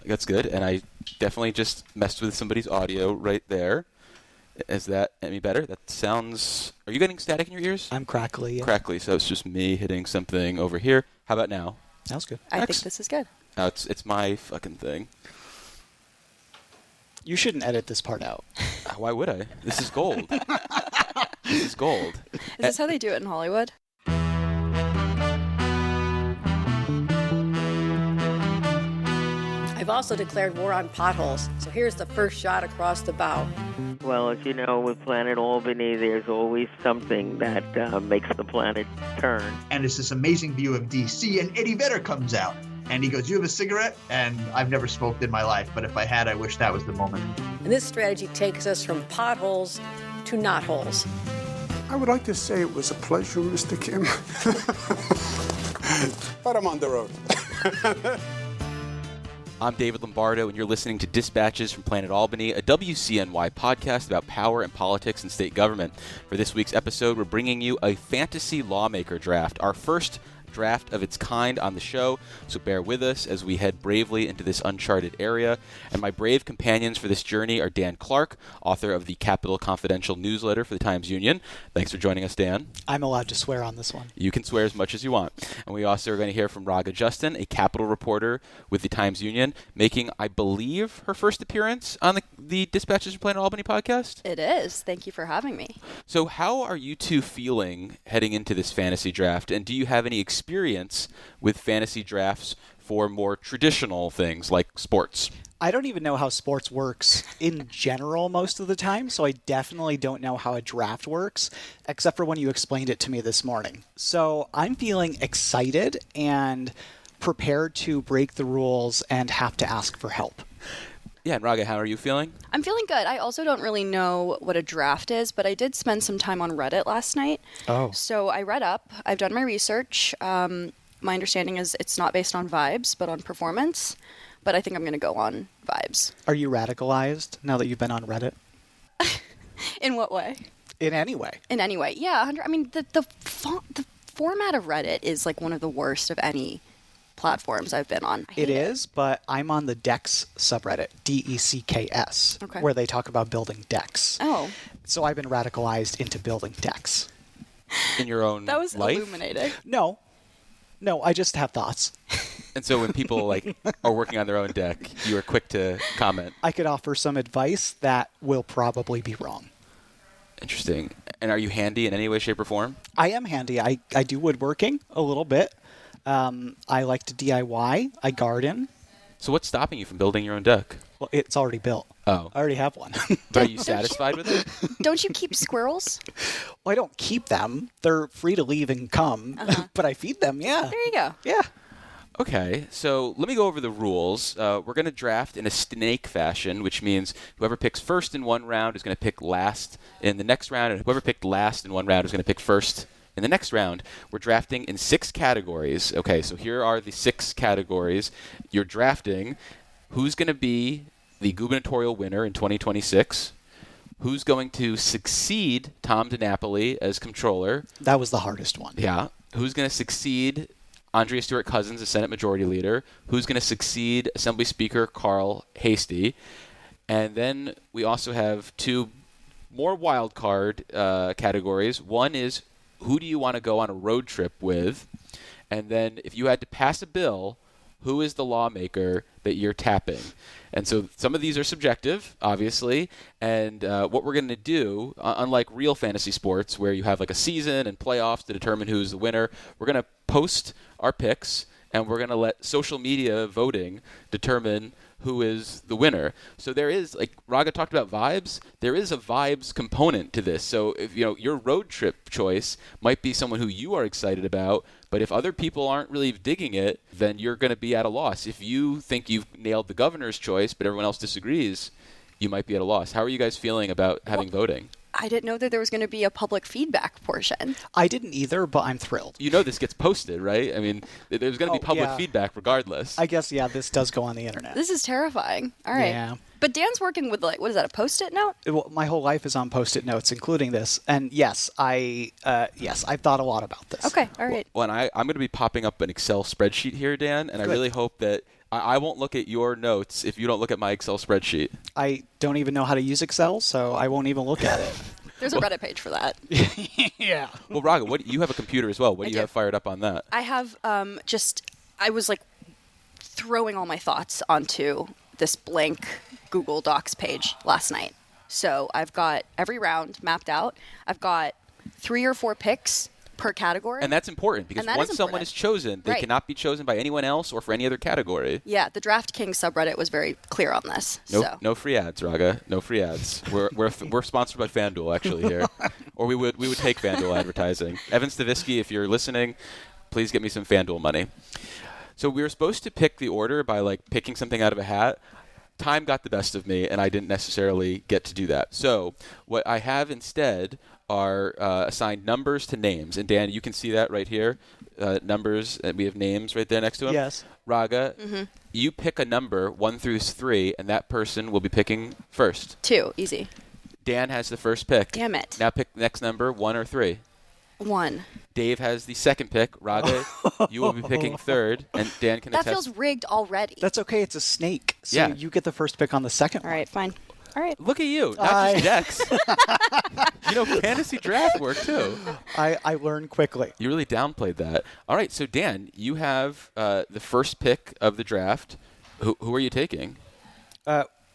That's good. And I definitely just messed with somebody's audio right there. Is that any better? That sounds... Are you getting static in your ears? I'm crackly. Yeah. Crackly, so it's just me hitting something over here. How about now? Sounds good. I think this is good. It's my fucking thing. You shouldn't edit this part out. Why would I? This is gold. This is gold. Is this how they do it in Hollywood? I've also declared war on potholes, so here's the first shot across the bow. Well, as you know, with Planet Albany, there's always something that makes the planet turn. And it's this amazing view of D.C., and Eddie Vedder comes out. And he goes, "You have a cigarette?" And I've never smoked in my life, but if I had, I wish that was the moment. And this strategy takes us from potholes to knotholes. I would like to say it was a pleasure, Mr. Kim. But I'm on the road. I'm David Lombardo, and you're listening to Dispatches from Planet Albany, a WCNY podcast about power and politics in state government. For this week's episode, we're bringing you a fantasy lawmaker draft, our first draft of its kind on the show, so bear with us as we head bravely into this uncharted area. And my brave companions for this journey are Dan Clark, author of the Capitol Confidential newsletter for the Times-Union. Thanks for joining us, Dan. I'm allowed to swear on this one. You can swear as much as you want. And we also are going to hear from Raga Justin, a Capitol reporter with the Times-Union, making, I believe, her first appearance on the Dispatches from Planet Albany podcast. It is. Thank you for having me. So how are you two feeling heading into this fantasy draft? And do you have any experience with fantasy drafts for more traditional things like sports? I don't even know how sports works in general most of the time, so I definitely don't know how a draft works, except for when you explained it to me this morning. So I'm feeling excited and prepared to break the rules and have to ask for help. Yeah, and Raga, how are you feeling? I'm feeling good. I also don't really know what a draft is, but I did spend some time on Reddit last night. Oh. So I read up. I've done my research. My understanding is it's not based on vibes, but on performance. But I think I'm going to go on vibes. Are you radicalized now that you've been on Reddit? In what way? In any way. In any way. Yeah. I mean, the format of Reddit is like one of the worst of any platforms I've been on. It is, but I'm on the Decks subreddit, DECKS, okay, where they talk about building decks. Oh. So I've been radicalized into building decks. In your own That was life? illuminating. No, I just have thoughts. And so when people are working on their own deck, you are quick to comment. I could offer some advice that will probably be wrong. Interesting. And are you handy in any way, shape, or form? I am handy. I do woodworking a little bit. I like to DIY. I garden. So what's stopping you from building your own deck? Well, it's already built. Oh. I already have one. But are you satisfied with it? Don't you keep squirrels? Well, I don't keep them. They're free to leave and come, but I feed them, yeah. There you go. Yeah. Okay, so let me go over the rules. We're going to draft in a snake fashion, which means whoever picks first in one round is going to pick last in the next round, and whoever picked last in one round is going to pick first in the next round. We're drafting in 6 categories. Okay, so here are the 6 categories. You're drafting who's going to be the gubernatorial winner in 2026, who's going to succeed Tom DiNapoli as comptroller. That was the hardest one. Yeah. Who's going to succeed Andrea Stewart-Cousins as Senate Majority Leader, who's going to succeed Assembly Speaker Carl Hastie. And then we also have 2 more wild card categories. One is, who do you want to go on a road trip with? And then if you had to pass a bill, who is the lawmaker that you're tapping? And so some of these are subjective, obviously. And what we're going to do, unlike real fantasy sports where you have like a season and playoffs to determine who's the winner, we're going to post our picks and we're going to let social media voting determine who is the winner. So there is, like Raga talked about vibes, there is a vibes component to this. So if your road trip choice might be someone who you are excited about, but if other people aren't really digging it, then you're going to be at a loss. If you think you've nailed the governor's choice, but everyone else disagrees, you might be at a loss. How are you guys feeling about having voting? I didn't know that there was going to be a public feedback portion. I didn't either, but I'm thrilled. You know this gets posted, right? I mean, there's going to be public feedback regardless. I guess, yeah, this does go on the internet. This is terrifying. All right. Yeah. But Dan's working with, what is that, a Post-it note? Well, my whole life is on Post-it notes, including this. And yes, I've thought a lot about this. Okay, all right. Well, and I'm going to be popping up an Excel spreadsheet here, Dan, and Good. I really hope that I won't look at your notes if you don't look at my Excel spreadsheet. I don't even know how to use Excel, so I won't even look at it. There's a Reddit page for that. Yeah. Well, Raga, you have a computer as well. What do you do. have fired up on that? I have I was like throwing all my thoughts onto this blank Google Docs page last night. So I've got every round mapped out. I've got 3 or 4 picks per category. And that's important because once someone is chosen, they cannot be chosen by anyone else or for any other category. Yeah, the DraftKings subreddit was very clear on this. No free ads, Raga. No free ads. We're sponsored by FanDuel actually here, or we would take FanDuel advertising. Evan Stavisky, if you're listening, please get me some FanDuel money. So we were supposed to pick the order by like picking something out of a hat. Time got the best of me, and I didn't necessarily get to do that. So what I have instead are assigned numbers to names. And Dan, you can see that right here. Numbers, and we have names right there next to them. Yes. Raga, you pick a number 1 through 3, and that person will be picking first. 2, easy. Dan has the first pick. Damn it. Now pick the next number, 1 or 3. 1. Dave has the second pick. Raga, you will be picking third, and Dan can That attest. feels rigged already. That's okay. It's a snake. So Yeah. you get the first pick on the second All one. right, fine. All right. Look at you, not just decks. Fantasy draft work too. I learn quickly. You really downplayed that. All right, so Dan, you have the first pick of the draft. Who are you taking?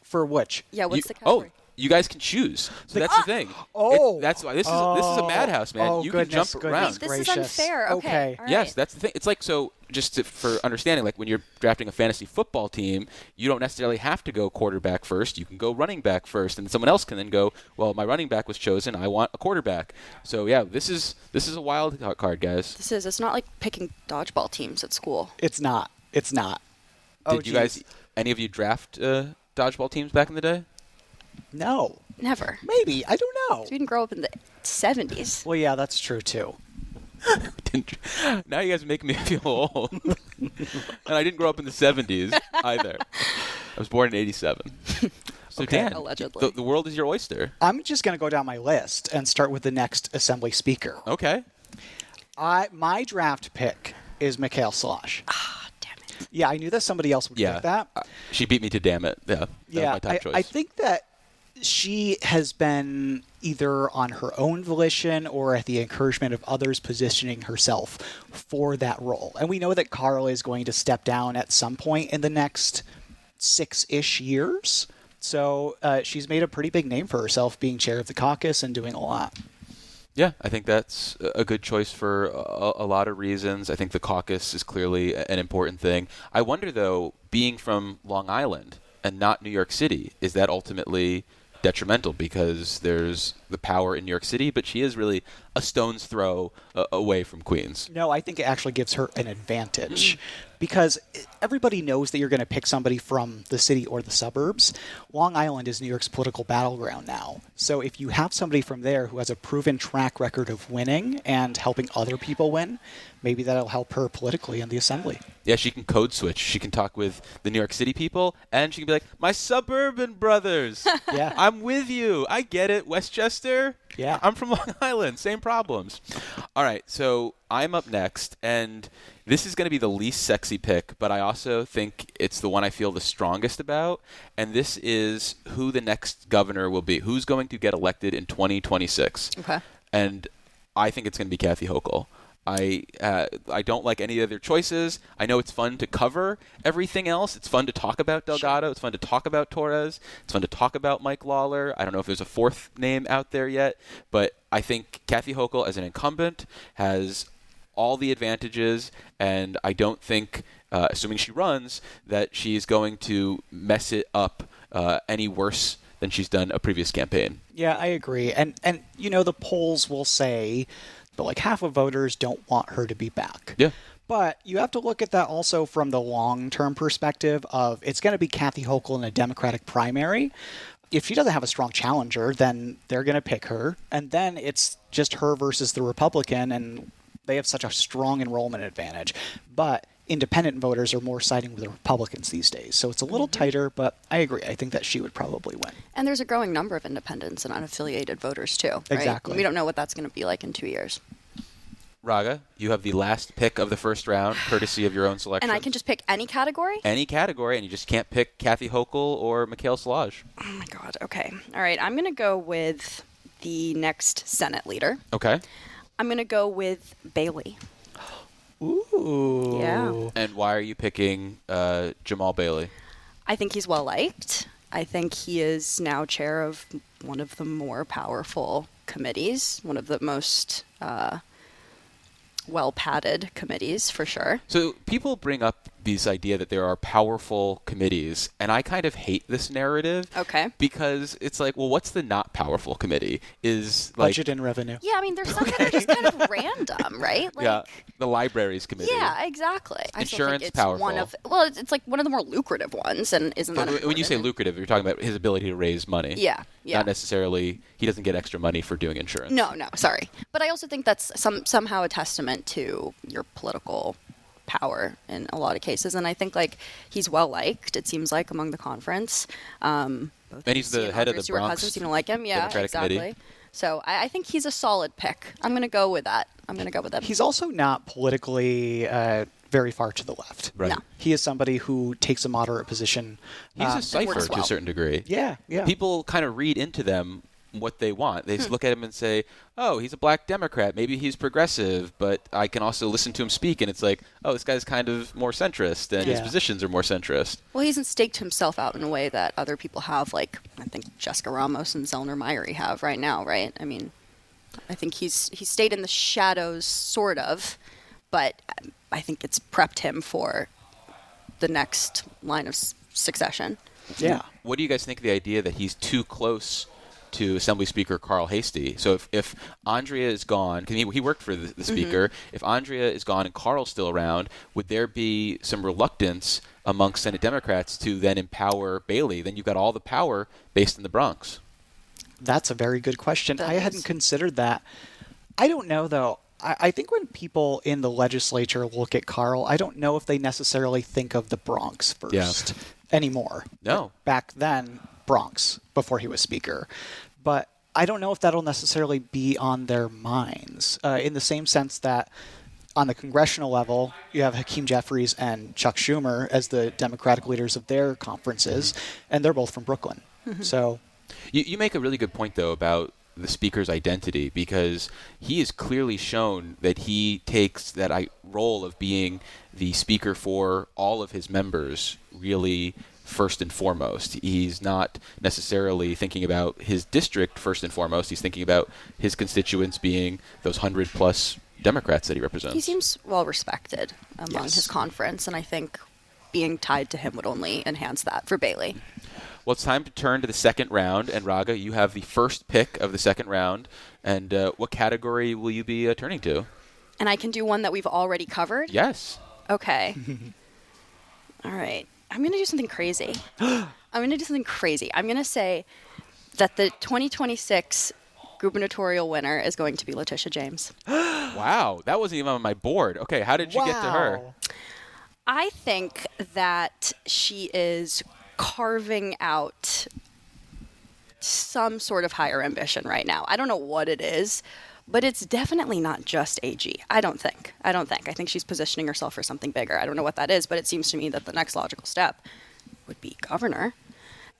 For which? Yeah, what's the category? You guys can choose. So that's the thing. Oh. That's why this is a madhouse, man. Oh, you goodness, can jump goodness around. This gracious. is unfair. Okay. All right. Yes, that's the thing. It's like, so just for understanding, like when you're drafting a fantasy football team, you don't necessarily have to go quarterback first. You can go running back first, and someone else can then go, well, my running back was chosen. I want a quarterback. So yeah, this is a wild card, guys. It's not like picking dodgeball teams at school. It's not. Did you guys, any of you draft dodgeball teams back in the day? No. Never. Maybe. I don't know. We didn't grow up in the 70s. Well, yeah, that's true, too. Now you guys make me feel old. And I didn't grow up in the 70s either. I was born in 87. So Okay. Dan, Allegedly. the world is your oyster. I'm just going to go down my list and start with the next Assembly Speaker. Okay. My draft pick is Mikhail Slosh. Ah, damn it. Yeah, I knew that somebody else would pick that. She beat me to damn it. Yeah. That was my top choice. I think that she has been either on her own volition or at the encouragement of others positioning herself for that role. And we know that Carl is going to step down at some point in the next 6-ish years. So she's made a pretty big name for herself being chair of the caucus and doing a lot. Yeah, I think that's a good choice for a lot of reasons. I think the caucus is clearly an important thing. I wonder, though, being from Long Island and not New York City, is that ultimately detrimental because there's the power in New York City, but she is really a stone's throw away from Queens? No, I think it actually gives her an advantage because everybody knows that you're going to pick somebody from the city or the suburbs. Long Island is New York's political battleground now. So if you have somebody from there who has a proven track record of winning and helping other people win, maybe that'll help her politically in the assembly. Yeah, she can code switch. She can talk with the New York City people, and she can be like, my suburban brothers. Yeah. I'm with you. I get it. Westchester. Yeah. I'm from Long Island. Same problems. All right, so I'm up next, and this is going to be the least sexy pick, but I also think it's the one I feel the strongest about, and this is who the next governor will be. Who's going to get elected in 2026? Okay. And I think it's going to be Kathy Hochul. I don't like any of their choices. I know it's fun to cover everything else. It's fun to talk about Delgado. It's fun to talk about Torres. It's fun to talk about Mike Lawler. I don't know if there's a fourth name out there yet, but I think Kathy Hochul as an incumbent has all the advantages, and I don't think, assuming she runs, that she's going to mess it up any worse than she's done a previous campaign. Yeah, I agree. And you know, the polls will say but like half of voters don't want her to be back. Yeah. But you have to look at that also from the long-term perspective of it's going to be Kathy Hochul in a Democratic primary. If she doesn't have a strong challenger, then they're going to pick her. And then it's just her versus the Republican, and they have such a strong enrollment advantage. But independent voters are more siding with the Republicans these days. So it's a little tighter, but I agree. I think that she would probably win. And there's a growing number of independents and unaffiliated voters, too. Right? Exactly. We don't know what that's going to be like in 2 years. Raga, you have the last pick of the first round, courtesy of your own selection. And I can just pick any category? Any category, and you just can't pick Kathy Hochul or Mikhail Slage. Oh, my God. Okay. All right. I'm going to go with the next Senate leader. Okay. I'm going to go with Bailey. Ooh. Yeah. And why are you picking Jamal Bailey? I think he's well-liked. I think he is now chair of one of the more powerful committees, one of the most well-padded committees, for sure. So people bring up this idea that there are powerful committees, and I kind of hate this narrative. Okay. Because it's like, well, what's the not powerful committee? Is like Budget and revenue. Yeah, I mean, there's some that are just kind of random, right? Like, yeah, the libraries committee. yeah, exactly. I still Insurance, think it's powerful. one of it's like one of the more lucrative ones, and isn't that But when you say important? lucrative, you're talking about his ability to raise money. Yeah, yeah. Not necessarily, he doesn't get extra money for doing insurance. No, sorry. But I also think that's somehow a testament to your political power in a lot of cases. And I think, like, he's well-liked, it seems like, among the conference. And he's the head of the Stewart Bronx Cousins seem to like him. Yeah, Democratic exactly. Committee. So I think he's a solid pick. I'm going to go with that. He's also not politically very far to the left. Right. No. He is somebody who takes a moderate position. He's a cipher works to a well. certain degree. Yeah. People kind of read into them what they want. They just look at him and say, oh, he's a black Democrat. Maybe he's progressive, but I can also listen to him speak, and it's like, oh, this guy's kind of more centrist, and his Yeah. positions are more centrist. Well, he hasn't staked himself out in a way that other people have, like I think Jessica Ramos and Zellner Myrie have right now, right? I mean, I think he's stayed in the shadows, sort of, but I think it's prepped him for the next line of succession. Yeah. What do you guys think of the idea that he's too close to Assembly Speaker Carl Hastie? So if Andrea is gone, because he worked for the Speaker, if Andrea is gone and Carl's still around, would there be some reluctance amongst Senate Democrats to then empower Bailey? Then you've got all the power based in the Bronx. That's a very good question. That I hadn't is. considered that. I don't know, though. I think when people in the legislature look at Carl, I don't know if they necessarily think of the Bronx first anymore. No. Back then, Bronx, before he was Speaker. But I don't know if that'll necessarily be on their minds, in the same sense that on the congressional level, you have Hakeem Jeffries and Chuck Schumer as the Democratic leaders of their conferences, and they're both from Brooklyn. So You make a really good point, though, about the Speaker's identity, because he has clearly shown that he takes that role of being the Speaker for all of his members really first and foremost. He's not necessarily thinking about his district first and foremost. He's thinking about his constituents being those 100-plus Democrats that he represents. He seems well respected among his conference, and I think being tied to him would only enhance that for Bailey. Well, it's time to turn to the second round, and Raga, you have the first pick of the second round. And what category will you be turning to? And I can do one that we've already covered? Yes. Okay. All right. I'm going to do something crazy. I'm going to say that the 2026 gubernatorial winner is going to be Letitia James. Wow, that wasn't even on my board. Okay, how did you get to her? I think that she is carving out some sort of higher ambition right now. I don't know what it is, but it's definitely not just AG. I don't think. I think she's positioning herself for something bigger. I don't know what that is, but it seems to me that the next logical step would be governor.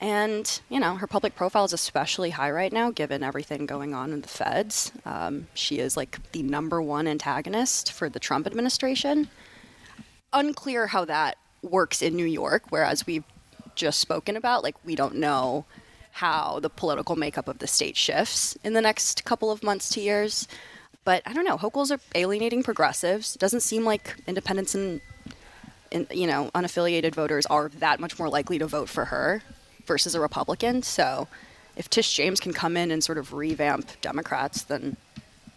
And, her public profile is especially high right now, given everything going on in the feds. She is like the number one antagonist for the Trump administration. Unclear how that works in New York, whereas we've just spoken about, like, we don't know how the political makeup of the state shifts in the next couple of months to years. But I don't know. Hochul's are alienating progressives. It doesn't seem like independents and unaffiliated voters are that much more likely to vote for her versus a Republican. So if Tish James can come in and sort of revamp Democrats, then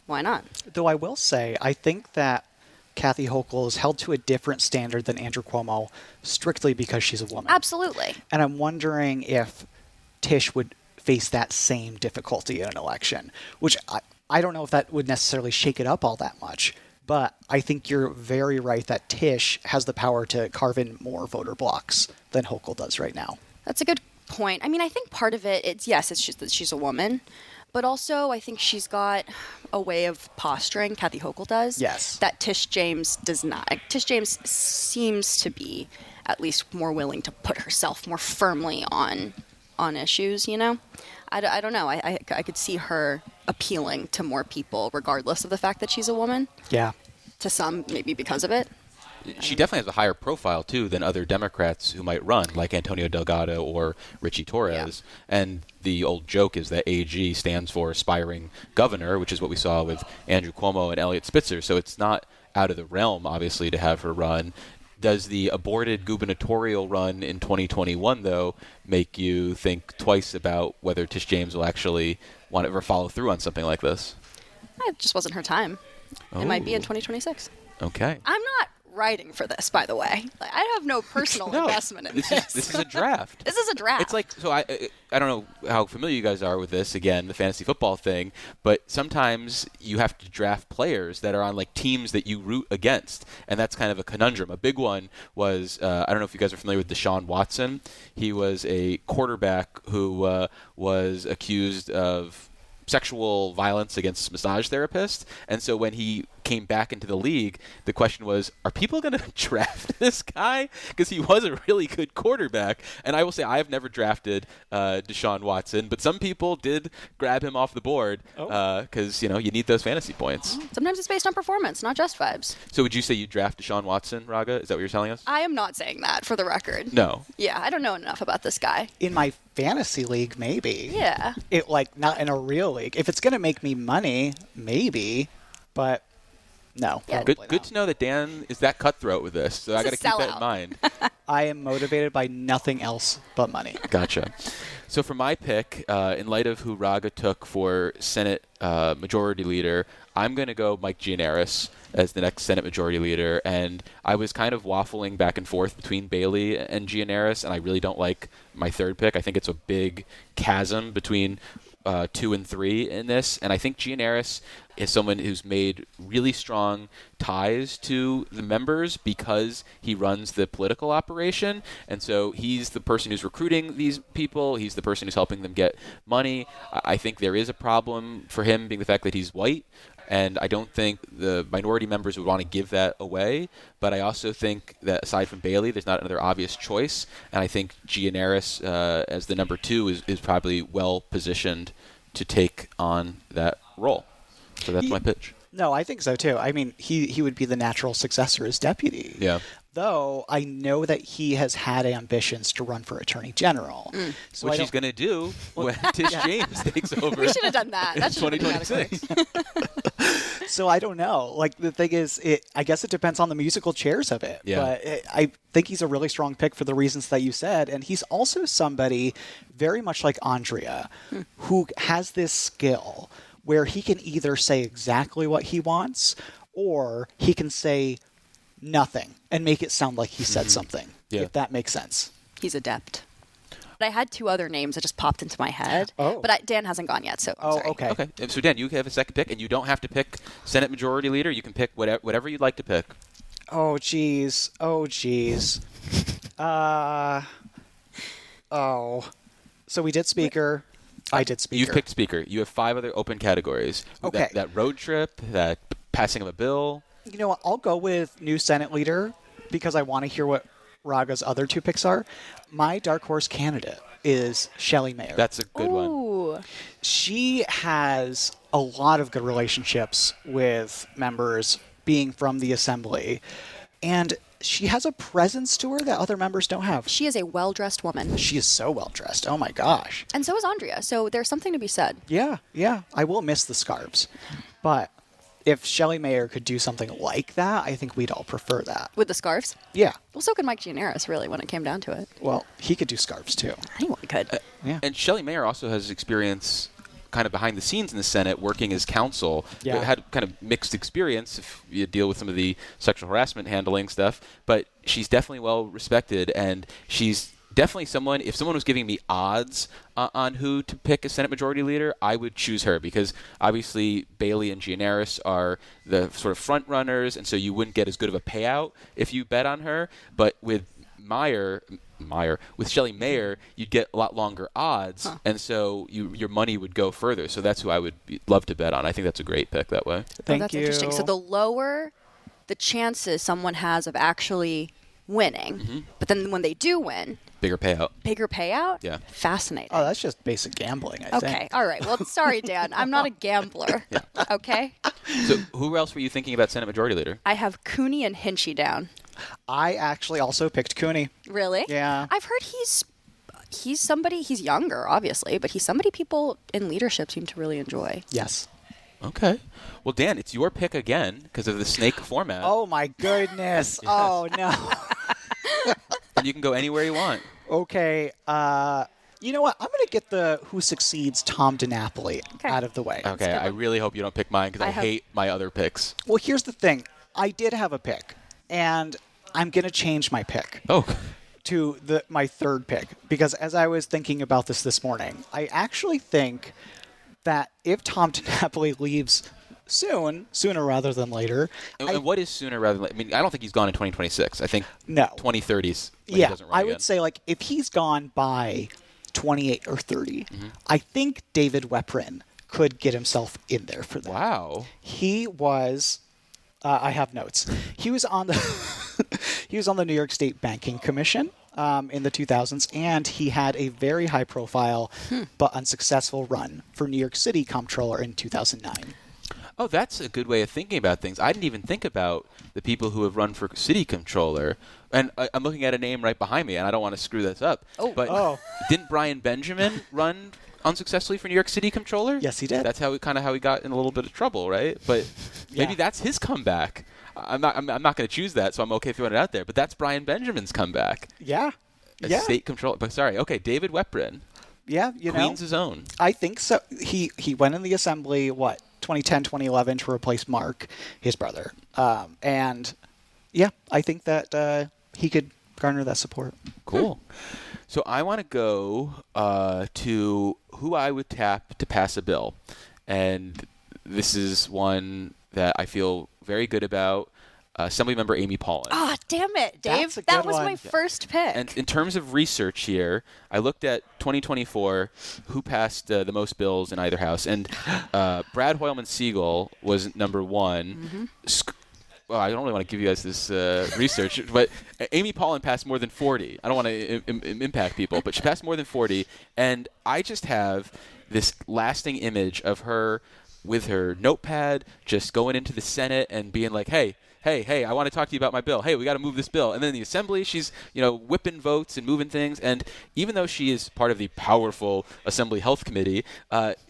why not? Though I will say, I think that Kathy Hochul is held to a different standard than Andrew Cuomo strictly because she's a woman. Absolutely. And I'm wondering if Tish would face that same difficulty in an election, which I don't know if that would necessarily shake it up all that much. But I think you're very right that Tish has the power to carve in more voter blocks than Hochul does right now. That's a good point. I mean, I think part of it's just that she's a woman. but also I think she's got a way of posturing, Kathy Hochul does. Yes. That Tish James does not. Tish James seems to be at least more willing to put herself more firmly on issues, you know? I don't know. I could see her appealing to more people regardless of the fact that she's a woman. Yeah. To some, maybe because of it. She definitely has a higher profile, too, than other Democrats who might run, like Antonio Delgado or Richie Torres. Yeah. And the old joke is that AG stands for aspiring governor, which is what we saw with Andrew Cuomo and Elliot Spitzer. So it's not out of the realm, obviously, to have her run. Does the aborted gubernatorial run in 2021, though, make you think twice about whether Tish James will actually want to ever follow through on something like this? It just wasn't her time. Oh. It might be in 2026. Okay. I'm not writing for this, by the way. I have no personal investment in this. This is a draft. This is a draft. It's like, so I don't know how familiar you guys are with this, again, the fantasy football thing, but sometimes you have to draft players that are on like teams that you root against, and that's kind of a conundrum. A big one was, I don't know if you guys are familiar with Deshaun Watson. He was a quarterback who was accused of sexual violence against massage therapists, and so when he came back into the league, the question was, are people going to draft this guy? Because he was a really good quarterback. And I will say I have never drafted Deshaun Watson, but some people did grab him off the board because, you need those fantasy points. Sometimes it's based on performance, not just vibes. So would you say you draft Deshaun Watson, Raga? Is that what you're telling us? I am not saying that, for the record. No. Yeah, I don't know enough about this guy. In my fantasy league, maybe. Yeah. Not in a real league. If it's going to make me money, maybe, but no. Yeah. Good to know that Dan is that cutthroat with this, so I got to keep that in mind. I am motivated by nothing else but money. Gotcha. So for my pick, in light of who Raga took for Senate Majority Leader, I'm going to go Mike Gianaris as the next Senate Majority Leader. And I was kind of waffling back and forth between Bailey and Gianaris, and I really don't like my third pick. I think it's a big chasm between 2 and 3 in this, and I think Gianaris is someone who's made really strong ties to the members because he runs the political operation, and so he's the person who's recruiting these people, he's the person who's helping them get money. I think there is a problem for him being the fact that he's white, and I don't think the minority members would want to give that away, but I also think that aside from Bailey, there's not another obvious choice, and I think Gianaris as the number 2 is probably well positioned to take on that role. So that's my pitch. No, I think so too. I mean, he would be the natural successor as deputy. Yeah. Though I know that he has had ambitions to run for attorney general. So which he's going to do when Tish James takes over. We should have done that. That's 2026. So I don't know. Like, the thing is, I guess it depends on the musical chairs of it. Yeah. But I think he's a really strong pick for the reasons that you said. And he's also somebody very much like Andrea who has this skill where he can either say exactly what he wants or he can say nothing and make it sound like he said something, if that makes sense. He's adept. But I had 2 other names that just popped into my head. Oh. But Dan hasn't gone yet, so I'm sorry. Okay. Okay. So, Dan, you have a second pick, and you don't have to pick Senate Majority Leader. You can pick whatever you'd like to pick. Oh, jeez. So we did Speaker. I did Speaker. You've picked Speaker. You have 5 other open categories. Okay. That road trip, that passing of a bill. You know what? I'll go with new Senate leader because I want to hear what Raga's other 2 picks are. My dark horse candidate is Shelley Mayer. That's a good one. Ooh. She has a lot of good relationships with members being from the assembly, and she has a presence to her that other members don't have. She is a well-dressed woman. She is so well dressed. Oh my gosh. And so is Andrea, so there's something to be said. Yeah. I will miss the scarves. But if Shelley Mayer could do something like that, I think we'd all prefer that. With the scarves? Yeah. Well, so could Mike Gianaris, really, when it came down to it. Well, he could do scarves too. Anyone could. Yeah. And Shelley Mayer also has experience kind of behind the scenes in the Senate working as counsel. Yeah. Had kind of mixed experience if you deal with some of the sexual harassment handling stuff, but she's definitely well respected, and she's definitely someone, if someone was giving me odds on who to pick as Senate Majority Leader, I would choose her because obviously Bailey and Gianaris are the sort of front runners, and so you wouldn't get as good of a payout if you bet on her. But with Mayer, Mayer, you'd get a lot longer odds, and so your money would go further. So that's who I would love to bet on. I think that's a great pick that way. Thank that's you. interesting. So the lower the chances someone has of actually winning, but then when they do win, Bigger payout? Yeah. Fascinating. Oh, that's just basic gambling, I think. Okay, all right. Well, sorry, Dan. I'm not a gambler. Yeah. Okay? So who else were you thinking about Senate Majority Leader? I have Cooney and Hinchy down. I actually also picked Cooney. Really? Yeah. I've heard he's somebody, he's younger, obviously, but he's somebody people in leadership seem to really enjoy. Yes. Okay. Well, Dan, it's your pick again because of the snake format. Oh, my goodness. Yes. Oh, no. And you can go anywhere you want. Okay. You know what? I'm going to get the Who Succeeds Tom DiNapoli out of the way. Okay. I really hope you don't pick mine because I hate my other picks. Well, here's the thing. I did have a pick, and I'm going to change my pick. Oh. To my third pick, because as I was thinking about this morning, I actually think that if Tom DiNapoli leaves sooner rather than later. And what is sooner rather than later? I mean, I don't think he's gone in 2026. I think no 2030s. Yeah, I would say like if he's gone by 28 or 30, I think David Weprin could get himself in there for that. Wow. He was. I have notes. He was on the New York State Banking Commission in the 2000s, and he had a very high-profile but unsuccessful run for New York City Comptroller in 2009. Oh, that's a good way of thinking about things. I didn't even think about the people who have run for city controller. And I'm looking at a name right behind me, and I don't want to screw this up. But didn't Brian Benjamin run unsuccessfully for New York City Comptroller? Yes, he did. That's how he got in a little bit of trouble, right? But maybe that's his comeback. I'm not going to choose that, so I'm okay throwing it out there. But that's Brian Benjamin's comeback. Yeah. As state controller. But sorry, okay, David Weprin. Yeah, Queens' own. I think so. He went in the assembly, 2010, 2011 to replace Mark, his brother. And yeah, I think that he could garner that support. Cool. So I want to go to who I would tap to pass a bill. And this is one that I feel very good about. Assemblymember Amy Paulin. Ah, damn it, Dave. That was my first pick. And in terms of research here, I looked at 2024, who passed the most bills in either house. And Brad Hoylman Siegel was number one. Well, I don't really want to give you guys this research, but Amy Paulin passed more than 40. I don't want to impact people, but she passed more than 40. And I just have this lasting image of her with her notepad just going into the Senate and being like, hey, I want to talk to you about my bill. Hey, we got to move this bill. And then in the assembly, she's, whipping votes and moving things. And even though she is part of the powerful Assembly Health Committee,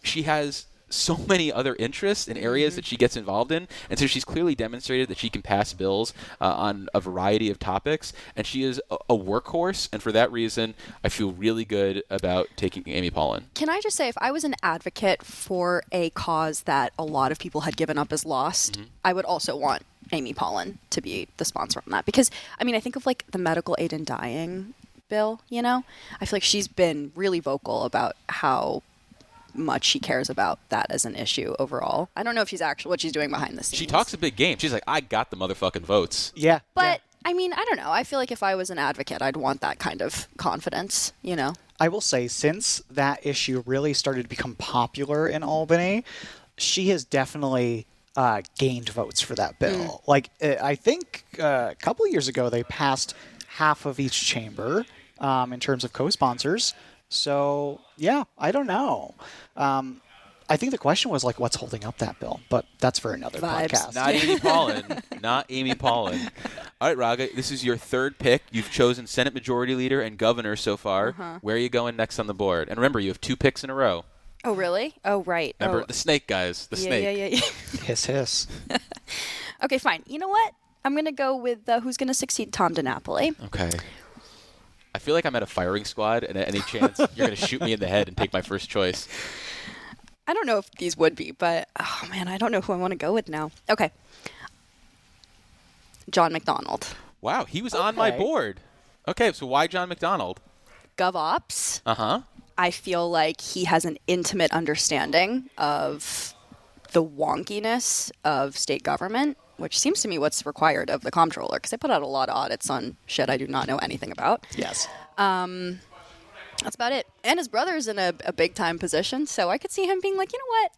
she has so many other interests and areas that she gets involved in. And so she's clearly demonstrated that she can pass bills on a variety of topics. And she is a workhorse. And for that reason, I feel really good about taking Amy Paulin. Can I just say, if I was an advocate for a cause that a lot of people had given up as lost, I would also want Amy Paulin to be the sponsor on that. Because, I mean, I think of like the medical aid in dying bill, I feel like she's been really vocal about how much she cares about that as an issue overall. I don't know if she's actually what she's doing behind the scenes. She talks a big game. She's like, I got the motherfucking votes. Yeah. But, I mean, I don't know. I feel like if I was an advocate, I'd want that kind of confidence, I will say, since that issue really started to become popular in Albany, she has definitely gained votes for that bill. Like, I think a couple of years ago, they passed half of each chamber in terms of co-sponsors. So, yeah, I don't know. I think the question was, like, what's holding up that bill? But that's for another podcast. Not Amy Paulin. Not Amy Paulin. All right, Raga, this is your third pick. You've chosen Senate Majority Leader and Governor so far. Where are you going next on the board? And remember, you have 2 picks in a row. Oh, really? Oh, right. Remember, the snake, guys. The snake. Yeah. Hiss. Okay, fine. You know what? I'm going to go with who's going to succeed Tom DiNapoli. Okay. I feel like I'm at a firing squad, and at any chance, you're going to shoot me in the head and take my first choice. I don't know if these would be, but, oh, man, I don't know who I want to go with now. Okay. John McDonald. Wow, he was on my board. Okay, so why John McDonald? GovOps. Uh-huh. I feel like he has an intimate understanding of the wonkiness of state government, which seems to me what's required of the comptroller, because they put out a lot of audits on shit I do not know anything about. Yes. That's about it. And his brother's in a big time position, so I could see him being like, you know what,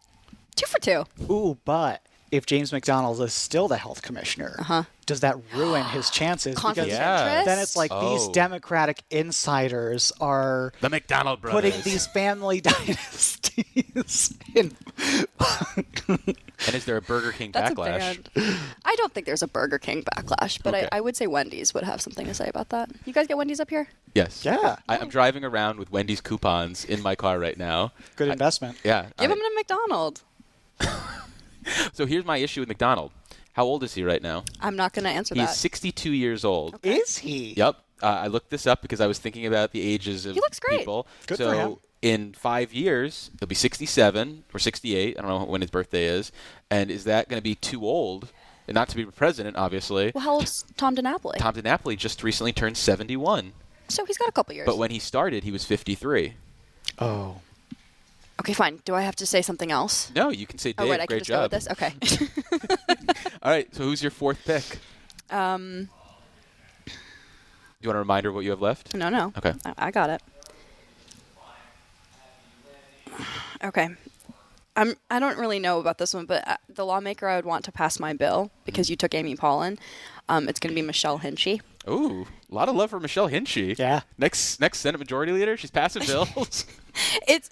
2 for 2. Ooh, but if James McDonald is still the health commissioner, does that ruin his chances? Conflict Because of interest. then it's like these Democratic insiders are The McDonald brothers. putting these family dynasties in. And is there a Burger King That's backlash? a band. I don't think there's a Burger King backlash, but Okay. I would say Wendy's would have something to say about that. You guys get Wendy's up here? Yes. Yeah. I'm driving around with Wendy's coupons in my car right now. Good investment. Yeah. Give him to McDonald's. So here's my issue with McDonald. How old is he right now? I'm not going to answer He's that. 62 years old. Is he? Yep. I looked this up because I was thinking about the ages of He looks great. people. Good so for him. in 5 years, he'll be 67 or 68. I don't know when his birthday is. And is that going to be too old? And not to be president, obviously. Well, how old's Tom DiNapoli? Tom DiNapoli just recently turned 71. So he's got a couple years. But when he started, he was 53. Oh. Okay, fine. Do I have to say something else? No, you can say, Dave, Oh, right. I can great just go job. with this? Okay. All right, so who's your fourth pick? Do you want a reminder of what you have left? No. Okay. I got it. Okay. I don't really know about this one, but the lawmaker I would want to pass my bill, because you took Amy Paulin, it's going to be Michelle Hinchy. Ooh, a lot of love for Michelle Hinchy. Yeah. Next Senate Majority Leader, she's passing bills.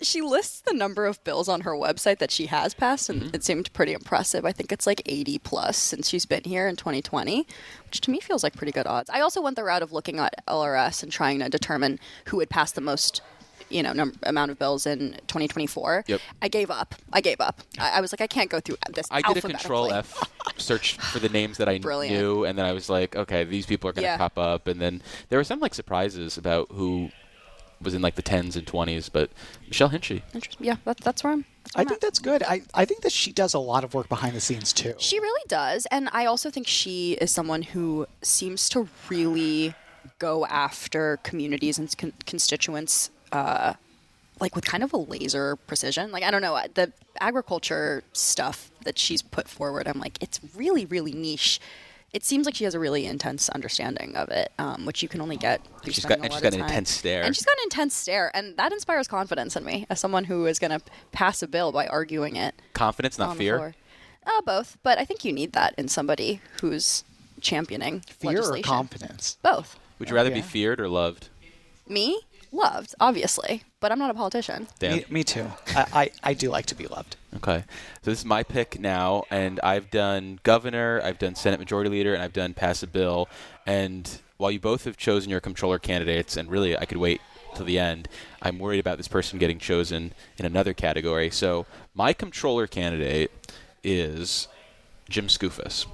She lists the number of bills on her website that she has passed, and it seemed pretty impressive. I think it's like 80 plus since she's been here in 2020, which to me feels like pretty good odds. I also went the route of looking at LRS and trying to determine who would pass the most, amount of bills in 2024. Yep. I gave up. I was like, I can't go through this I did a alphabetically. Control F search for the names that I Brilliant. knew, and then I was like, okay, these people are going to Yeah. pop up. And then there were some surprises about who was in the 10s and 20s, but Michelle Hinchy. Interesting. Yeah, that's where I'm. I think that's good. I think that she does a lot of work behind the scenes, too. She really does. And I also think she is someone who seems to really go after communities and constituents with kind of a laser precision. I don't know, the agriculture stuff that she's put forward, I'm like, it's really, really niche. It seems like she has a really intense understanding of it, which you can only get through She's spending got a lot an of time. intense stare. And she's got an intense stare, and that inspires confidence in me as someone who is going to pass a bill by arguing it. Confidence, not on the fear. floor. Both, but I think you need that in somebody who's championing Fear or legislation. confidence? Both. Would you rather be Yeah. feared or loved? Me? Loved, obviously, but I'm not a politician. Dan? Me too. I do like to be loved. Okay. So this is my pick now, and I've done governor, I've done Senate Majority Leader, and I've done pass a bill. And while you both have chosen your comptroller candidates, and really I could wait till the end, I'm worried about this person getting chosen in another category. So my comptroller candidate is Jim Skoufis.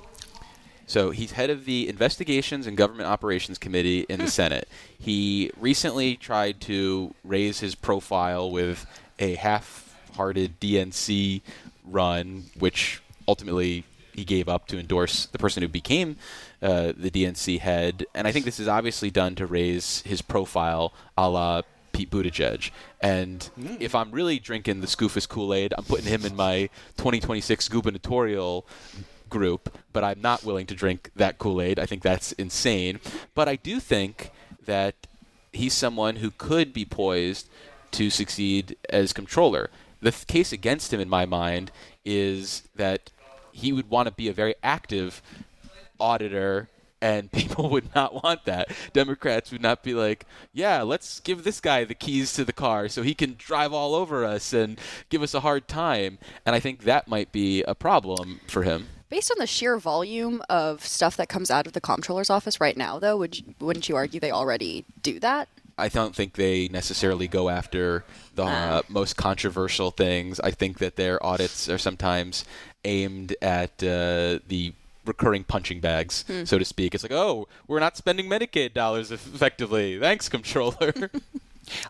So he's head of the Investigations and Government Operations Committee in the Senate. He recently tried to raise his profile with a half-hearted DNC run, which ultimately he gave up to endorse the person who became the DNC head. And I think this is obviously done to raise his profile a la Pete Buttigieg. And if I'm really drinking the Skoufis Kool-Aid, I'm putting him in my 2026 gubernatorial group, but I'm not willing to drink that Kool-Aid. I think that's insane. But I do think that he's someone who could be poised to succeed as comptroller. The case against him, in my mind, is that he would want to be a very active auditor, and people would not want that. Democrats would not be like, yeah, let's give this guy the keys to the car so he can drive all over us and give us a hard time. And I think that might be a problem for him. Based on the sheer volume of stuff that comes out of the comptroller's office right now, though, wouldn't you argue they already do that? I don't think they necessarily go after the most controversial things. I think that their audits are sometimes aimed at the recurring punching bags, so to speak. It's like, oh, we're not spending Medicaid dollars effectively. Thanks, comptroller.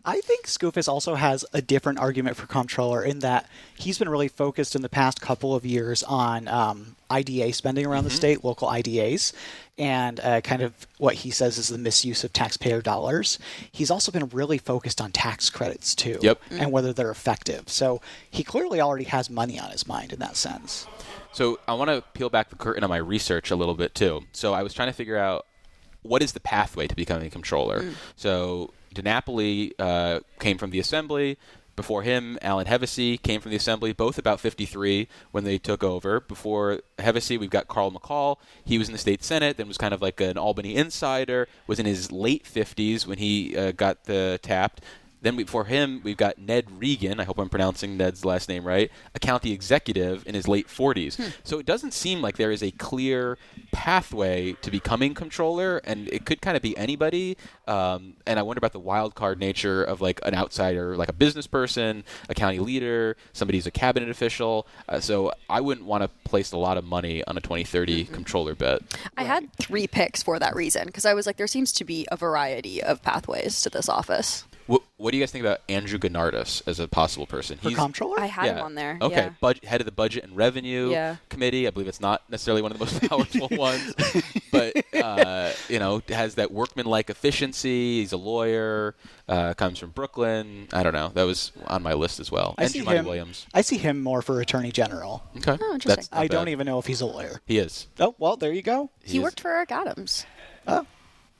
I think Skoufis also has a different argument for comptroller in that he's been really focused in the past couple of years on IDA spending around the state, local IDAs, and kind of what he says is the misuse of taxpayer dollars. He's also been really focused on tax credits, too, and whether they're effective. So he clearly already has money on his mind in that sense. So I want to peel back the curtain on my research a little bit, too. So I was trying to figure out what is the pathway to becoming a comptroller. So DiNapoli came from the Assembly. Before him, Alan Hevesy came from the Assembly, both about 53 when they took over. Before Hevesy, we've got Carl McCall. He was in the state Senate, then was kind of like an Albany insider, was in his late 50s when he got tapped. Then before him, we've got Ned Regan. I hope I'm pronouncing Ned's last name right. A county executive in his late 40s. So it doesn't seem like there is a clear pathway to becoming comptroller, and it could kind of be anybody. And I wonder about the wild card nature of like an outsider, like a business person, a county leader, somebody who's a cabinet official. So I wouldn't want to place a lot of money on a 2030 comptroller bet. I had 3 picks for that reason, because I was like, there seems to be a variety of pathways to this office. What do you guys think about Andrew Gennardus as a possible person? For comptroller? I had him on there. Okay, Yeah. Head of the Budget and Revenue Yeah. Committee. I believe it's not necessarily one of the most powerful ones, but has that workman-like efficiency. He's a lawyer, comes from Brooklyn. I don't know. That was on my list as well. I And see Jumaane him. Williams. I see him more for Attorney General. Okay, Oh, interesting. That's not I don't bad. even know if he's a lawyer. He is. Oh, well, there you go. He is. worked for Eric Adams. Oh,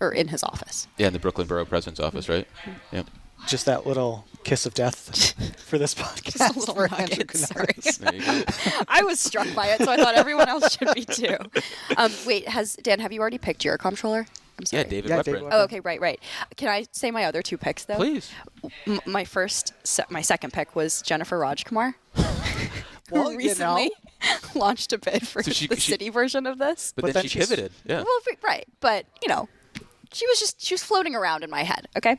Or in his office. Yeah, in the Brooklyn Borough President's office, right? Yeah. just that little kiss of death for this podcast. Just a little for nugget, Andrew sorry. Gennardus. There you go. I was struck by it, so I thought everyone else should be too. Wait, Dan, have you already picked your comptroller? I'm sorry. Yeah, David Yeah, Weprin. David Weprin. Oh, okay, right. Can I say my other 2 picks though? Please. My second pick was Jennifer Rajkumar. Well, who you recently know. launched a bid for So she- the city version of this. But then she she's- pivoted. Yeah. Well, right, but she was floating around in my head. Okay.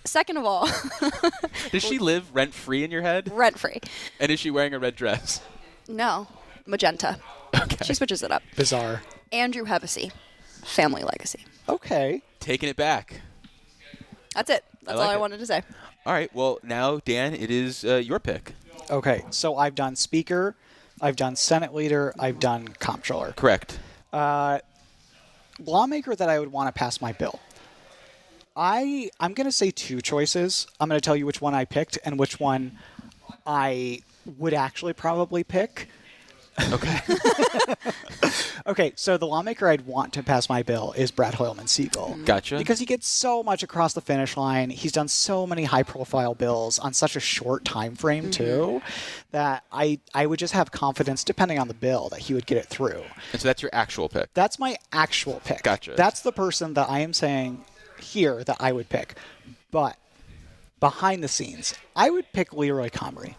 Second of all, Does she live rent-free in your head? rent free. And is she wearing a red dress? No, magenta. Okay. She switches it up. Bizarre. Andrew Hevesy, Family Legacy. Okay. Taking it back. That's it. That's like all I it. wanted to say. All right. Well, now, Dan, it is your pick. Okay. So I've done Speaker, I've done Senate Leader, I've done Comptroller. Correct. Lawmaker that I would want to pass my bill. I'm going to say 2 choices. I'm going to tell you which one I picked and which one I would actually probably pick. Okay. Okay, so the lawmaker I'd want to pass my bill is Brad Hoylman Siegel. Gotcha. Because he gets so much across the finish line. He's done so many high-profile bills on such a short time frame, too, that I would just have confidence, depending on the bill, that he would get it through. And so that's your actual pick. That's my actual pick. Gotcha. That's the person that I am saying here that I would pick. But behind the scenes, I would pick Leroy Comrie.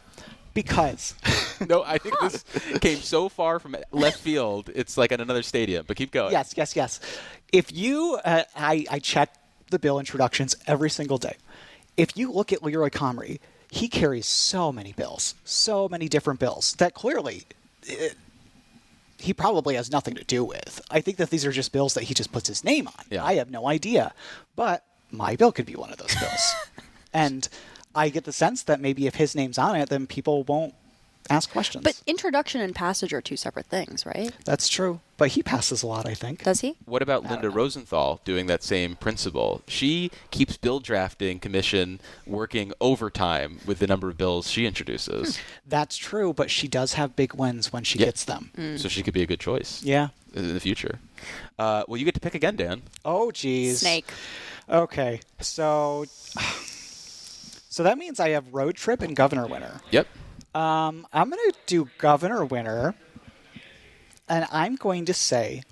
Because No, I think this came so far from left field, it's like in another stadium. But keep going. yes. If you, I check the bill introductions every single day. If you look at Leroy Comrie, he carries so many bills, so many different bills that clearly he probably has nothing to do with. I think that these are just bills that he just puts his name on. Yeah. I have no idea. But my bill could be one of those bills. And I get the sense that maybe if his name's on it, then people won't ask questions. But introduction and passage are 2 separate things, right? That's true. But he passes a lot, I think. Does he? What about Linda Rosenthal doing that same principle? She keeps bill drafting commission working overtime with the number of bills she introduces. That's true, but she does have big wins when she gets them. So she could be a good choice Yeah. in the future. Well, you get to pick again, Dan. Oh, geez. Snake. Okay. So that means I have road trip and governor winner. Yep. I'm going to do governor winner, and I'm going to say,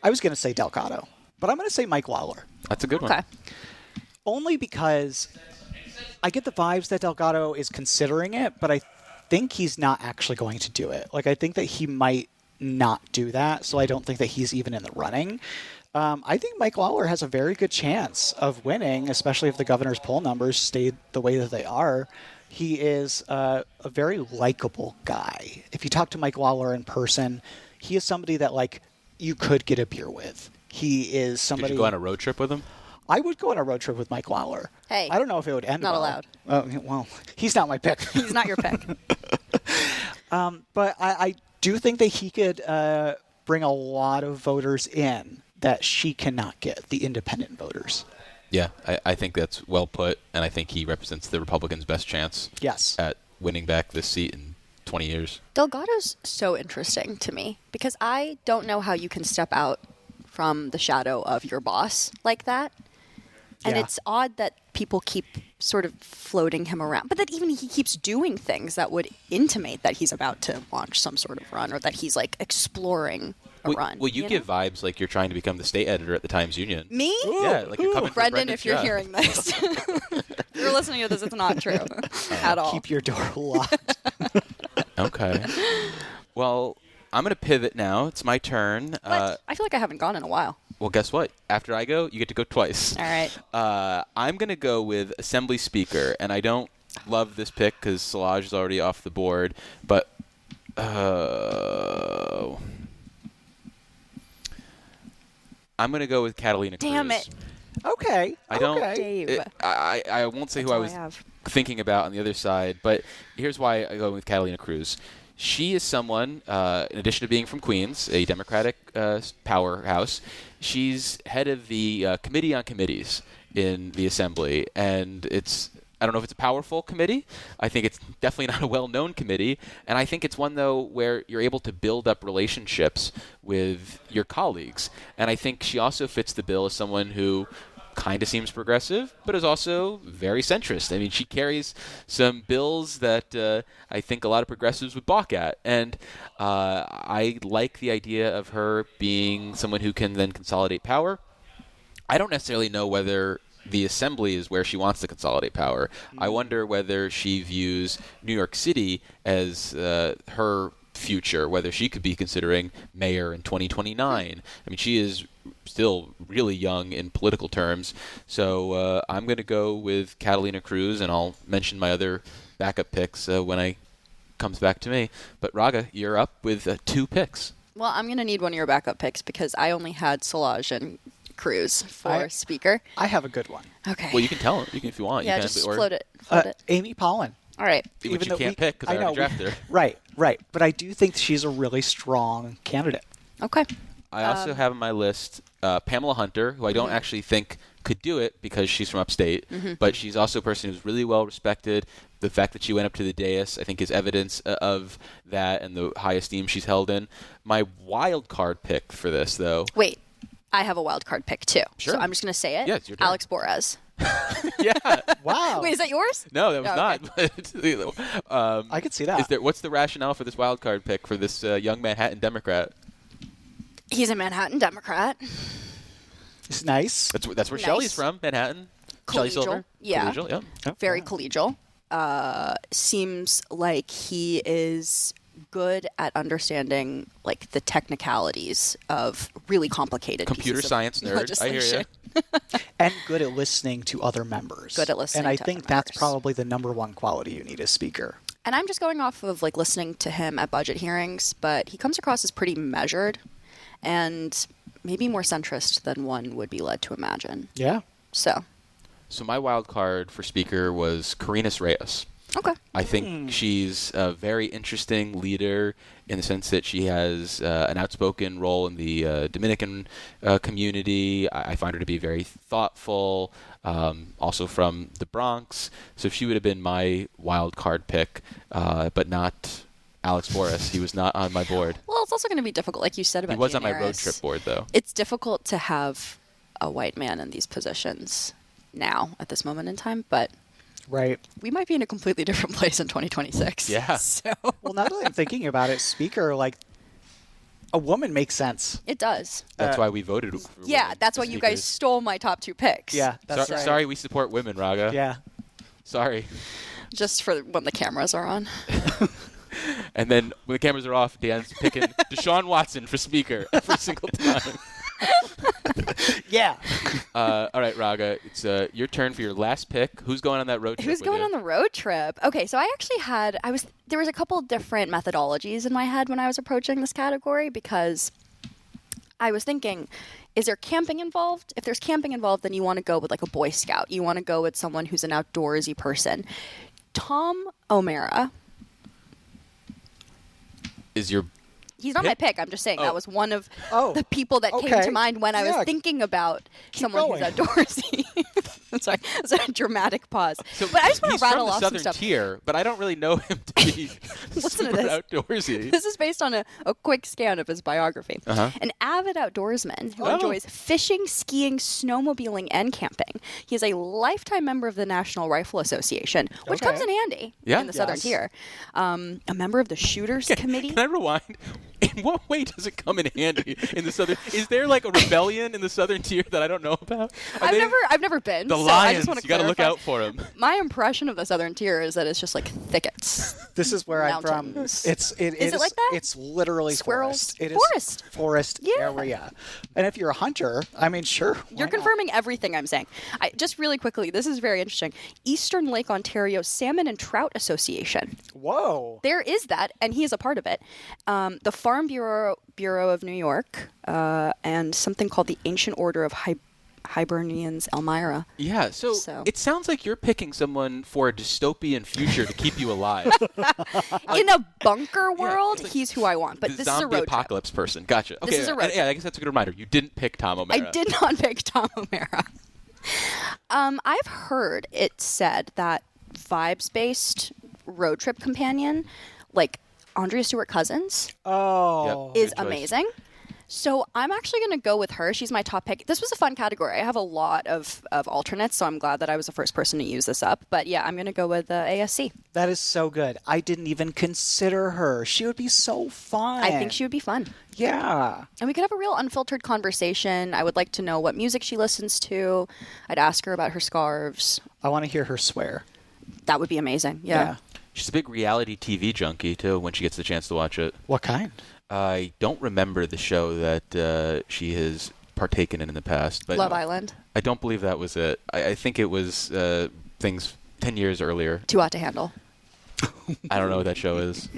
I was going to say Delgado, but I'm going to say Mike Lawler. That's a good one. Okay. Only because I get the vibes that Delgado is considering it, but I think he's not actually going to do it. Like, I think that he might not do that, so I don't think that he's even in the running. I think Mike Lawler has a very good chance of winning, especially if the governor's poll numbers stay the way that they are. He is a very likable guy. If you talk to Mike Lawler in person, he is somebody that, like, you could get a beer with. He is somebody... Did you go on a road trip with him? I would go on a road trip with Mike Lawler. Hey. I don't know if it would end Not well. allowed. Oh, well, he's not my pick. He's not your pick. But I do think that he could bring a lot of voters in that she cannot get, the independent voters. Yeah, I think that's well put, and I think he represents the Republicans' best chance Yes. at winning back this seat in 20 years. Delgado's so interesting to me because I don't know how you can step out from the shadow of your boss like that. And Yeah. it's odd that people keep sort of floating him around, but that even he keeps doing things that would intimate that he's about to launch some sort of run or that he's like exploring a run. Well, you give know? vibes like you're trying to become the state editor at the Times-Union. Me? Yeah, like you're coming for Brendan, Brendan's if you're job. hearing this, if you're listening to this, it's not true at all. Keep your door locked. Okay. Well, I'm going to pivot now. It's my turn. What? I feel like I haven't gone in a while. Well, guess what? After I go, you get to go twice. All right. I'm going to go with Assembly Speaker, and I don't love this pick because Szilagyi is already off the board, but I'm going to go with Catalina Cruz. Damn it. Okay. I don't. Okay. Dave. I won't say That's who I all was have. thinking about on the other side, but here's why I go with Catalina Cruz. She is someone, in addition to being from Queens, a Democratic powerhouse, she's head of the Committee on Committees in the Assembly, and I don't know if it's a powerful committee. I think it's definitely not a well-known committee, and I think it's one, though, where you're able to build up relationships with your colleagues. And I think she also fits the bill as someone who kind of seems progressive, but is also very centrist. I mean, she carries some bills that I think a lot of progressives would balk at. And I like the idea of her being someone who can then consolidate power. I don't necessarily know whether the Assembly is where she wants to consolidate power. I wonder whether she views New York City as her future, whether she could be considering mayor in 2029. I mean, she is still really young in political terms. So I'm going to go with Catalina Cruz, and I'll mention my other backup picks when it comes back to me. But Raga, you're up with 2 picks. Well, I'm going to need one of your backup picks because I only had Szilagyi and Cruz for speaker. I have a good one. Okay. Well, you can tell him. You can if you want. Yeah, you can, just or, float it. Float it. Amy Pollin. All right. Which Even you though can't pick because I know, already drafted her. Right. But I do think she's a really strong candidate. Okay. I also have on my list Pamela Hunter, who I don't actually think could do it because she's from upstate, but she's also a person who's really well respected. The fact that she went up to the dais, I think, is evidence of that and the high esteem she's held in. My wild card pick for this, though. Wait. I have a wild card pick too. Sure. So I'm just going to say it. Yeah, it's your turn. Alex Borez. Yeah. Wow. Wait, is that yours? No, that was Oh, not. I could see that. What's the rationale for this wild card pick for this young Manhattan Democrat? He's a Manhattan Democrat. It's nice. That's where Nice. Shelley's from, Manhattan. Shelley Collegial. Silver. Yeah. Collegial, yeah. Very collegial. Seems like he is good at understanding like the technicalities of really complicated Computer pieces of science nerd. I hear legislation. you. And good at listening to other members. Good at listening And I to think other that's members. probably the number one quality you need as speaker. And I'm just going off of like listening to him at budget hearings, but he comes across as pretty measured and maybe more centrist than one would be led to imagine. Yeah. So, My wild card for speaker was Carinas Reyes. okay. I think she's a very interesting leader in the sense that she has an outspoken role in the Dominican community. I find her to be very thoughtful, also from the Bronx. So she would have been my wild card pick, but not Alex Borez. He was not on my board. Well, it's also going to be difficult, like you said about He was on my road Gianaris. trip board, though. It's difficult to have a white man in these positions now at this moment in time, but Right. we might be in a completely different place in 2026. Yeah. So Well, now that I'm thinking about it, speaker, like, a woman makes sense. it does. That's why we voted for Yeah, women that's why as you guys speakers. stole my top 2 picks. Yeah, that's right. Sorry, we support women, Raga. Yeah. Sorry. Just for when the cameras are on. And then when the cameras are off, Dan's picking Deshaun Watson for speaker every single time. Yeah. All right, Raga, it's your turn for your last pick. Who's going on that road trip? Who's going on the road trip? Okay, so I actually there was a couple different methodologies in my head when I was approaching this category because I was thinking, is there camping involved? If there's camping involved, then you want to go with like a Boy Scout. You want to go with someone who's an outdoorsy person. Tom O'Mara. Is your He's not Yeah. my pick. I'm just saying that was one of Oh, the people that came okay. to mind when I Yeah. was thinking about someone going. who's outdoorsy. I'm sorry. It's a dramatic pause. So but I just want he's to rattle from the off southern some stuff. tier, but I don't really know him to be Listen to super this. outdoorsy. This is based on a quick scan of his biography. Uh-huh. An avid outdoorsman who Oh. enjoys fishing, skiing, snowmobiling, and camping. He is a lifetime member of the National Rifle Association, which Okay. comes in handy Yeah. in the Southern Yes. tier. A member of the Shooters Committee. Can I rewind? In what way does it come in handy in the southern? Is there like a rebellion in the southern tier that I don't know about? Are they- I've never been. The so I lions. just want to You got to look clarify. out for them. My impression of the Southern tier is that it's just like thickets. This is where I'm from. Mountains. It Is it like that? It's literally Squirrels? forest. It is Forest. forest Yeah. area. And if you're a hunter, I mean, sure. why You're not? confirming everything I'm saying. Just really quickly, this is very interesting. Eastern Lake Ontario Salmon and Trout Association. Whoa. There is that, and he is a part of it. The Farm Bureau of New York, and something called the Ancient Order of Hibernians, Elmira. Yeah, so it sounds like you're picking someone for a dystopian future to keep you alive. In a bunker world, it's like he's who I want. But The this is a zombie road trip. apocalypse person. Gotcha. Okay, is a road yeah, I guess that's a good reminder. You didn't pick Tom O'Mara. I did not pick Tom O'Mara. I've heard it said that vibes-based road trip companion, like Andrea Stewart Cousins, Oh. Yep. is Good choice. amazing. So I'm actually going to go with her. She's my top pick. This was a fun category. I have a lot of alternates, so I'm glad that I was the first person to use this up. But yeah, I'm going to go with ASC. That is so good. I didn't even consider her. She would be so fun. I think she would be fun. Yeah. And we could have a real unfiltered conversation. I would like to know what music she listens to. I'd ask her about her scarves. I want to hear her swear. That would be amazing. Yeah. She's a big reality TV junkie, too, when she gets the chance to watch it. What kind? I don't remember the show that she has partaken in the past. But Love Island. I don't believe that was it. I think it was things 10 years earlier. Too hot to handle. I don't know what that show is.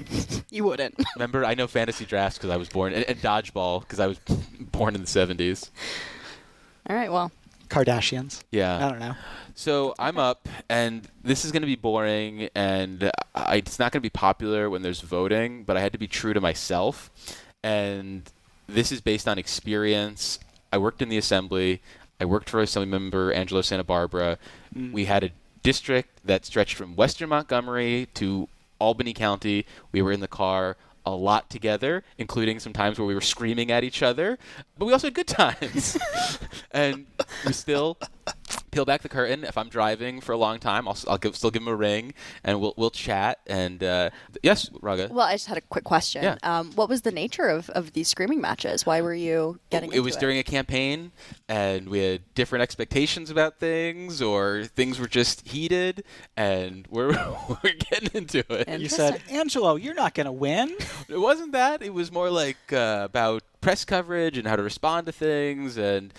You wouldn't. Remember, I know Fantasy Drafts because I was born, and Dodgeball because I was born in the 70s. All right, well. Kardashians. Yeah. I don't know. So I'm up, and this is going to be boring, and it's not going to be popular when there's voting, but I had to be true to myself. And this is based on experience. I worked in the assembly. I worked for Assemblymember Angelo Santa Barbara. We had a district that stretched from western Montgomery to Albany County. We were in the car a lot together, including some times where we were screaming at each other, but we also had good times. And we still peel back the curtain. If I'm driving for a long time, I'll still give him a ring, and we'll chat. And yes, Raga. Well, I just had a quick question. Yeah. What was the nature of these screaming matches? Why were you getting It was during a campaign, and we had different expectations about things, or things were just heated, and we're getting into it. And- You said, Angelo, you're not going to win. It wasn't that. It was more like about press coverage and how to respond to things, and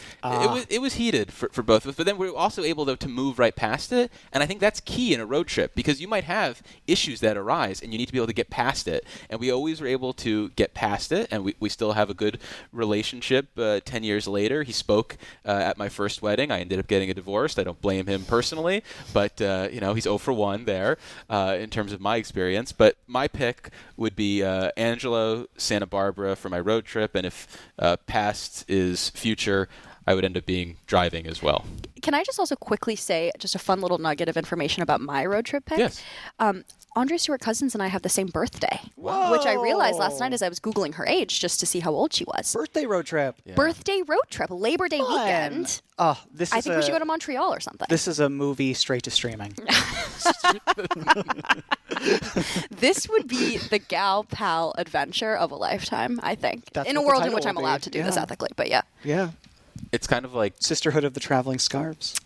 it was heated for both of us. But then we were also able to move right past it, and I think that's key in a road trip because you might have issues that arise, and you need to be able to get past it. And we always were able to get past it, and we still have a good relationship 10 years later. He spoke at my first wedding. I ended up getting a divorce. I don't blame him personally, but he's 0 for 1 there in terms of my experience. But my pick would be Angelo Santa Barbara for my road trip, and if past is future, I would end up being driving as well. Can I just also quickly say just a fun little nugget of information about my road trip pick? Yes. Andrea Stewart Cousins and I have the same birthday, which I realized last night as I was Googling her age just to see how old she was. Birthday road trip. Yeah. Birthday road trip, Labor Day Fun. weekend. Oh, this is I think we should go to Montreal or something. This is a movie straight to streaming. This would be the gal pal adventure of a lifetime, I think. That's in a what the world in title which I'm will be. allowed to do this Yeah. ethically, but yeah. Yeah. It's kind of like Sisterhood of the Traveling Scarves.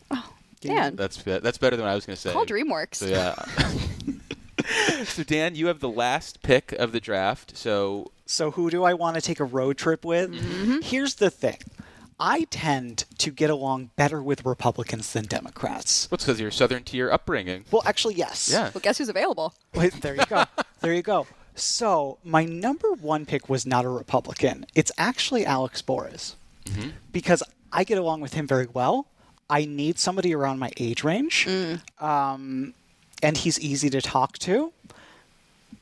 Dan, that's better than what I was going to say. call DreamWorks. So yeah. So Dan, you have the last pick of the draft. So who do I want to take a road trip with? Mm-hmm. Here's the thing. I tend to get along better with Republicans than Democrats. what's because your Southern tier upbringing? Well, actually, yes. Yeah. Well, guess who's available? Wait, there you go. There you go. So my number one pick was not a Republican. It's actually Alex Boris. Because I get along with him very well. I need somebody around my age range. And he's easy to talk to.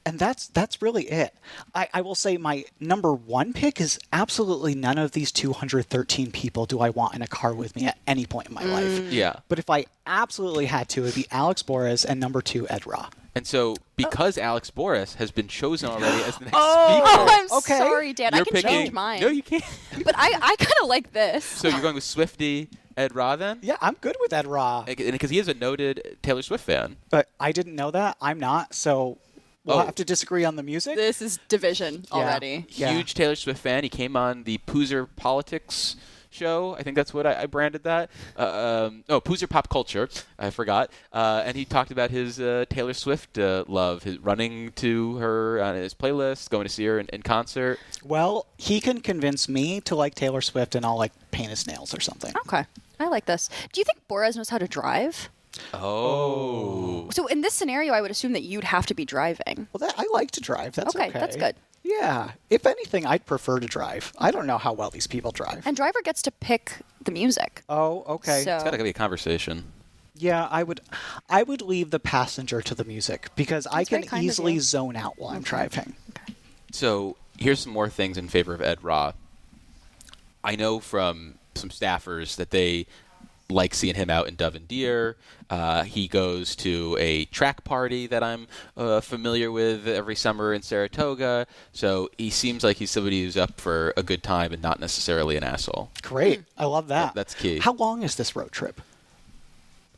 And that's really it. I will say my number one pick is absolutely none of these 213 people do I want in a car with me at any point in my life. Yeah. But if I absolutely had to, it would be Alex Boris and number 2, Ed Ra. And so, because Alex Boris has been chosen already as the next Oh, speaker, I'm Okay. sorry, Dan. I you're can picking. change mine. No, you can't. But I kind of like this. So you're going with Swiftie Ed Ra then? Yeah, I'm good with Ed Ra. Because he is a noted Taylor Swift fan. But I didn't know that. I'm not. So we'll Oh. have to disagree on the music. This is division already. Yeah. Huge Taylor Swift fan. He came on the Poozer Politics show. I think that's what I branded that. Poozer Pop Culture. I forgot. And he talked about his Taylor Swift love, his running to her on his playlist, going to see her in concert. Well, he can convince me to like Taylor Swift and I'll like paint his nails or something. Okay. I like this. Do you think Boris knows how to drive? Oh. So in this scenario, I would assume that you'd have to be driving. Well, I like to drive. That's okay. That's good. Yeah. If anything, I'd prefer to drive. I don't know how well these people drive. And driver gets to pick the music. Oh, okay. So It's got to be a conversation. Yeah, I would leave the passenger to the music because I That's very can kind of easily you. zone out while I'm driving. So here's some more things in favor of Ed Ra. I know from some staffers that they like seeing him out in Dove and Deer. He goes to a track party that I'm familiar with every summer in Saratoga. So he seems like he's somebody who's up for a good time and not necessarily an asshole. Great. I love that. That's key. How long is this road trip?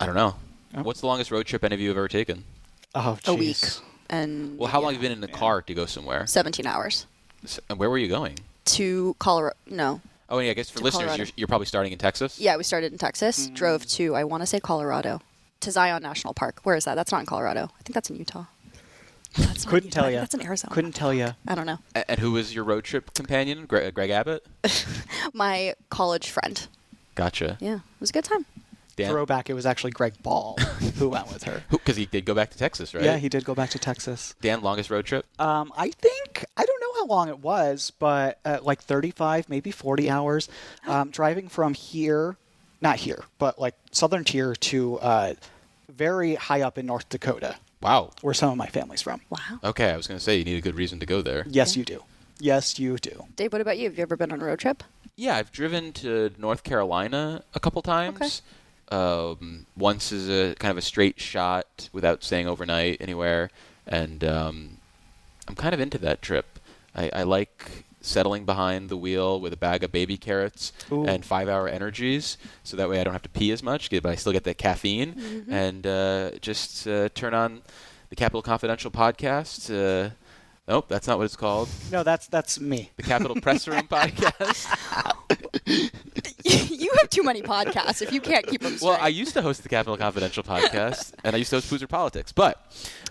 I don't know. Oh. What's the longest road trip any of you have ever taken? Oh, a jeez. week. And Well, how long have you been in the car to go somewhere? 17 hours. And where were you going? To Colorado. No. Oh, yeah, I guess for To listeners, Colorado. you're probably starting in Texas? Yeah, we started in Texas. Drove to, I want to say Colorado. To Zion National Park. Where is that? That's not in Colorado. I think that's in Utah. That's not Couldn't Utah. tell you. That's in Arizona. Couldn't tell you. I don't know. And who was your road trip companion? Greg Abbott? My college friend. Gotcha. Yeah, it was a good time. Dan? Throwback, it was actually Greg Ball who went with her. Because he did go back to Texas, right? Yeah, he did go back to Texas. Dan, longest road trip? I think, I don't know how long it was, but like 35, maybe 40 hours. Driving from here, not here, but like southern tier to very high up in North Dakota, Wow. where some of my family's from. Wow. Okay, I was going to say you need a good reason to go there. Yes, you do. Yes, you do. Dave, what about you? Have you ever been on a road trip? Yeah, I've driven to North Carolina a couple times. Once is a kind of a straight shot without staying overnight anywhere, and I'm kind of into that trip. I like settling behind the wheel with a bag of baby carrots Ooh. and 5-hour energies, so that way I don't have to pee as much, but I still get that caffeine, and just turn on the Capital Confidential podcast. Nope, that's not what it's called. No, that's me. The Capital Press Room podcast. You have too many podcasts if you can't keep them straight. Well, I used to host the Capital Confidential podcast, and I used to host Poozer Politics. But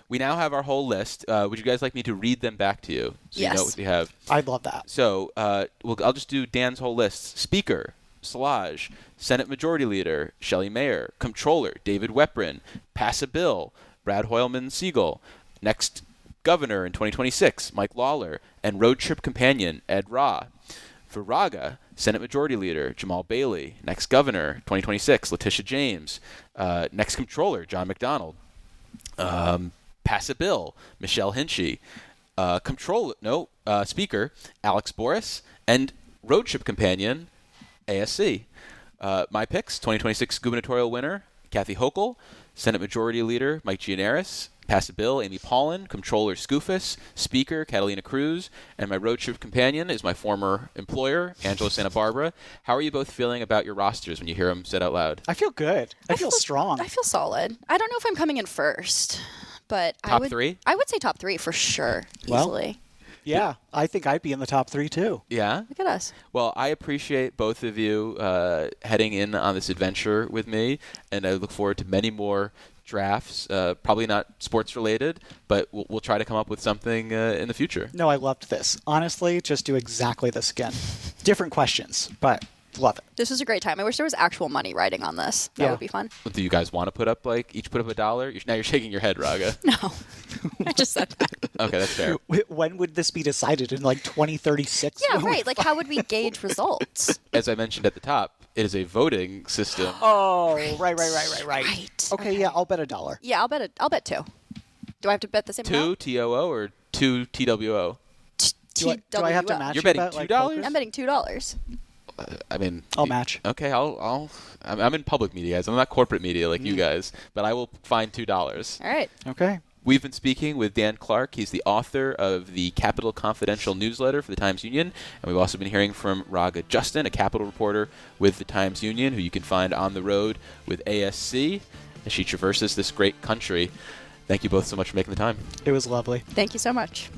we now have our whole list. Would you guys like me to read them back to you so you know Yes. what we have? I'd love that. So I'll just do Dan's whole list. Speaker, Szilagyi. Senate Majority Leader, Shelley Mayer. Comptroller, David Weprin. Pass a bill, Brad Hoylman-Siegel. Next Governor in 2026, Mike Lawler. And Road Trip Companion, Ed Ra. For Raga, Senate Majority Leader Jamal Bailey. Next Governor, 2026, Letitia James. Next Comptroller, John McDonald. Pass a Bill, Michelle Hinchy. Speaker, Alex Boris. And Road Trip Companion, ASC. My picks, 2026 gubernatorial winner, Kathy Hochul. Senate Majority Leader, Mike Gianaris. Pass a Bill, Amy Paulin. Comptroller, Skoufis. Speaker, Catalina Cruz. And my road trip companion is my former employer, Angela Santa Barbara. How are you both feeling about your rosters when you hear them said out loud? I feel good. I feel strong. I feel solid. I don't know if I'm coming in first, but Top three? I would say top three for sure, Well, easily. Yeah, I think I'd be in the top 3 too. Yeah? Look at us. Well, I appreciate both of you heading in on this adventure with me, and I look forward to many more drafts, probably not sports related, but we'll try to come up with something in the future. No, I loved this. Honestly, just do exactly this again. Different questions, but love it. This was a great time. I wish there was actual money riding on this. That Yeah. would be fun. Do you guys want to put up each put up $1? Now you're shaking your head, Raga. No. I just said that. Okay, that's fair. When would this be decided? In like 2036? Yeah, right. Like, how would we gauge results? As I mentioned at the top, it is a voting system. Oh, right. Right. Okay, yeah, I'll bet $1. Yeah, I'll bet 2. Do I have to bet the same Two, amount? TOO, or 2 TWO. Do I have to TWO. match You're you betting bet, like $2? poker? I'm betting $2. I mean, I'll match. Okay, I'm in public media, guys. I'm not corporate media like you guys, but I will find $2. All right. Okay. We've been speaking with Dan Clark. He's the author of the Capital Confidential newsletter for the Times-Union. And we've also been hearing from Raga Justin, a Capital reporter with the Times-Union, who you can find on the road with ASC as she traverses this great country. Thank you both so much for making the time. It was lovely. Thank you so much.